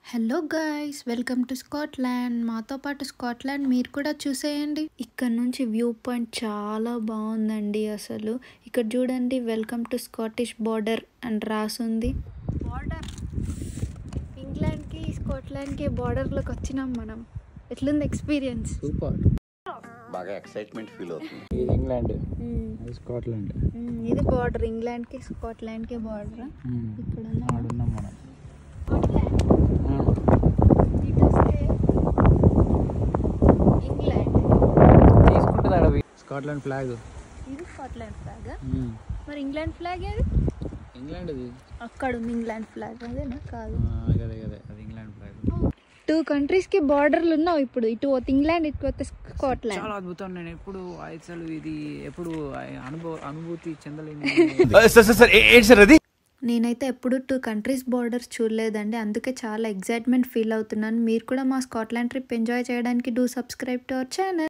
Hello guys, welcome to Scotland. మాతో పాటు Scotland మీరు కూడా చూసేయండి. ఇక్కడ నుంచి వ్యూ పాయింట్ చాలా బాగుందండి. అసలు ఇక్కడ చూడండి, వెల్కమ్ టు స్కాటిష్ బార్డర్ అని రాసుంది. బార్డర్ ఇంగ్లాండ్కి స్కాట్లాండ్కి బార్డర్లోకి వచ్చినాం మనం. ఎట్లుంది ఎక్స్పీరియన్స్? సూపర్, బాగా ఎక్సైట్మెంట్ ఫీల్ అవుతుంది. ఇది ఇంగ్లాండ్, ఇది స్కాట్లాండ్. ఇది బార్డర్, ఇంగ్లాండ్కి స్కాట్లాండ్కి బార్డర్. ఇక్కడ ఆడున్నాం మనం. తీసుకుంటుంది అడవి స్కాట్లాండ్ ఫ్లాగ్. ఇది స్కాట్లాండ్ ఫ్లాగ్. మరి ఇంగ్లాండ్ ఫ్లాగ్ ఏది? ఇంగ్లాండ్ అది అక్కడ ఉంది ఇంగ్లాండ్ ఫ్లాగ్. అదేనా? కాదు, అదే అది ఇంగ్లాండ్ ఫ్లాగ్. 2 countries కి బార్డర్లు ఉన్నావు ఇప్పుడు. ఇటు పోతే ఇంగ్లాండ్, ఇటు పోతే స్కాట్లాండ్. చాలా అద్భుతం. నేను ఎప్పుడు అసలు ఇది ఎప్పుడు అనుభూతి చెందలేని. నేనైతే ఎప్పుడు 2 countries బార్డర్స్ చూడలేదండి. అందుకే చాలా ఎగ్జైట్మెంట్ ఫీల్ అవుతున్నాను. మీరు కూడా మా స్కాట్లాండ్ ట్రిప్ ఎంజాయ్ చేయడానికి do subscribe to our channel.